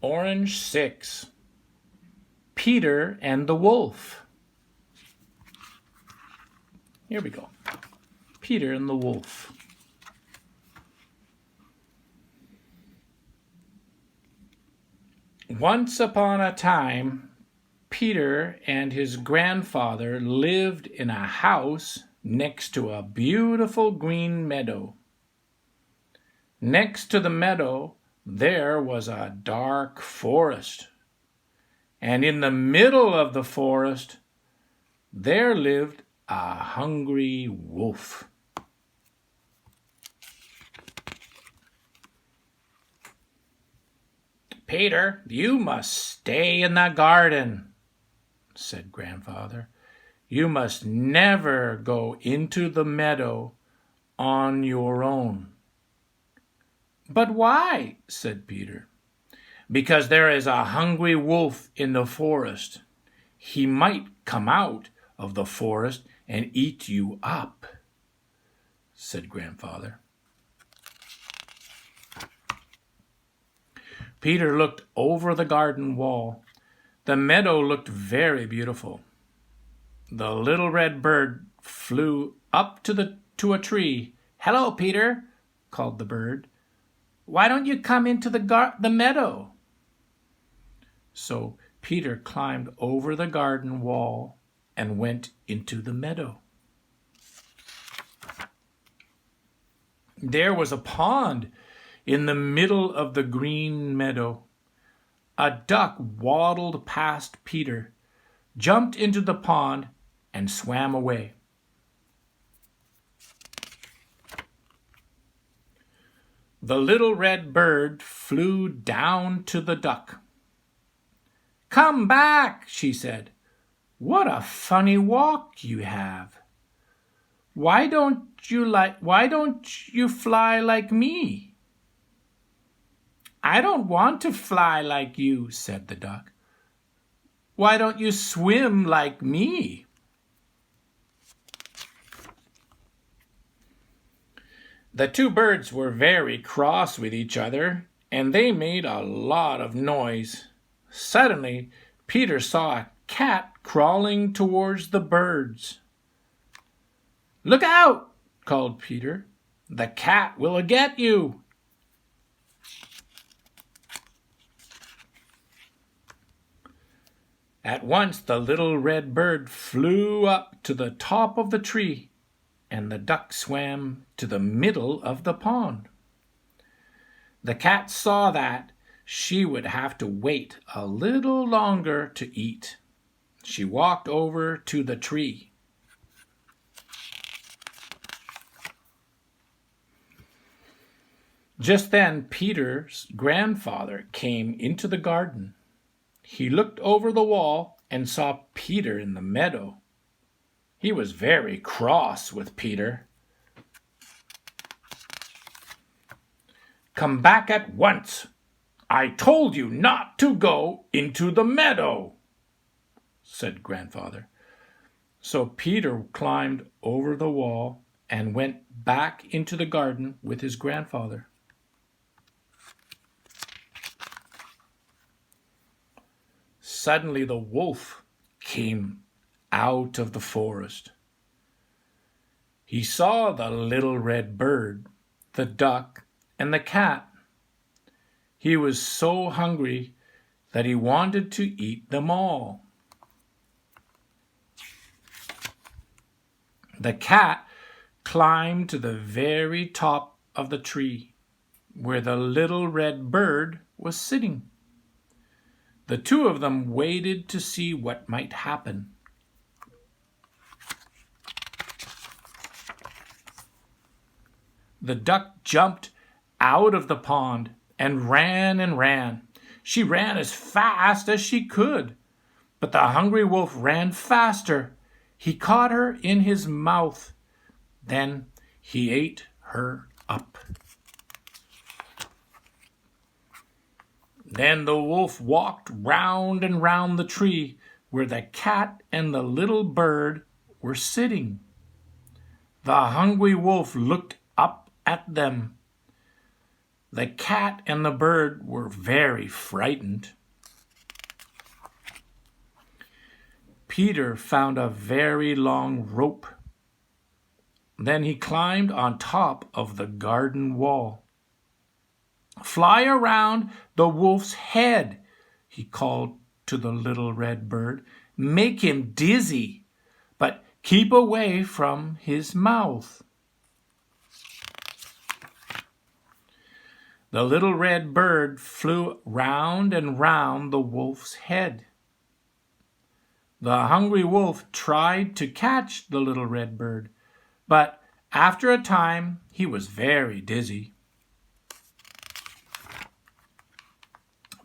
Orange 6. Peter and the Wolf. Here we go. Peter and the Wolf. Once upon a time, Peter and his grandfather lived in a house next to a beautiful green meadow. Next to the meadow, there was a dark forest. And in the middle of the forest, there lived a hungry wolf. Peter, you must stay in the garden, said Grandfather. You must never go into the meadow on your own. But why? Said Peter. Because there is a hungry wolf in the forest. He might come out of the forest and eat you up, said Grandfather. Peter looked over the garden wall. The meadow looked very beautiful. The little red bird flew up to a tree. Hello, Peter, called the bird. Why don't you come into the meadow? So Peter climbed over the garden wall and went into the meadow. There was a pond in the middle of the green meadow. A duck waddled past Peter, jumped into the pond, and swam away. The little red bird flew down to the duck. Come back, she said. What a funny walk you have. Why don't you fly like me? I don't want to fly like you, said the duck. Why don't you swim like me? The two birds were very cross with each other, and they made a lot of noise. Suddenly, Peter saw a cat crawling towards the birds. Look out, called Peter. The cat will get you. At once the little red bird flew up to the top of the tree, and the duck swam to the middle of the pond. The cat saw that she would have to wait a little longer to eat. She walked over to the tree. Just then Peter's grandfather came into the garden. He looked over the wall and saw Peter in the meadow. He was very cross with Peter. Come back at once. I told you not to go into the meadow, said Grandfather. So Peter climbed over the wall and went back into the garden with his grandfather. Suddenly the wolf came out of the forest. He saw the little red bird, the duck, and the cat. He was so hungry that he wanted to eat them all. The cat climbed to the very top of the tree where the little red bird was sitting. The two of them waited to see what might happen. The duck jumped out of the pond and ran and ran. She ran as fast as she could, but the hungry wolf ran faster. He caught her in his mouth. Then he ate her up. Then the wolf walked round and round the tree where the cat and the little bird were sitting. The hungry wolf looked up at them. The cat and the bird were very frightened. Peter found a very long rope. Then he climbed on top of the garden wall. "Fly around the wolf's head," he called to the little red bird. "Make him dizzy, but keep away from his mouth." The little red bird flew round and round the wolf's head. The hungry wolf tried to catch the little red bird, but after a time he was very dizzy.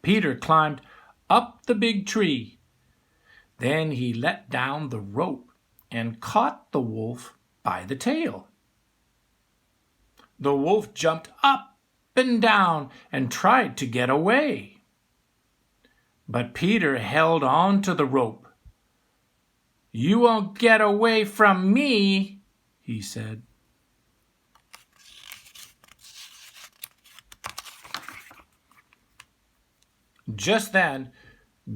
Peter climbed up the big tree. Then he let down the rope and caught the wolf by the tail. The wolf jumped up and down and tried to get away. But Peter held on to the rope. "You won't get away from me," he said. Just then,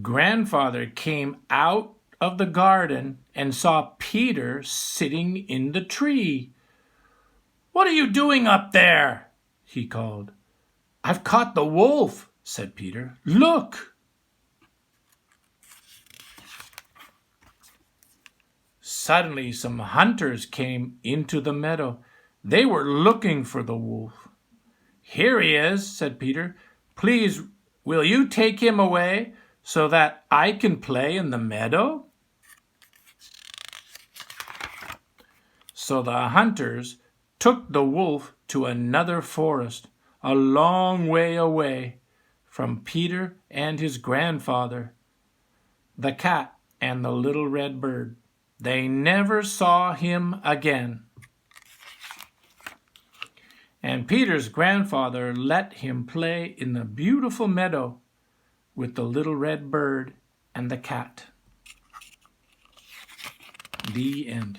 Grandfather came out of the garden and saw Peter sitting in the tree. "What are you doing up there?" he called. "I've caught the wolf," said Peter. "Look!" Suddenly, some hunters came into the meadow. They were looking for the wolf. "Here he is," said Peter. "Please, will you take him away so that I can play in the meadow?" So the hunters took the wolf to another forest, a long way away from Peter and his grandfather, the cat and the little red bird. They never saw him again. And Peter's grandfather let him play in the beautiful meadow with the little red bird and the cat. The end.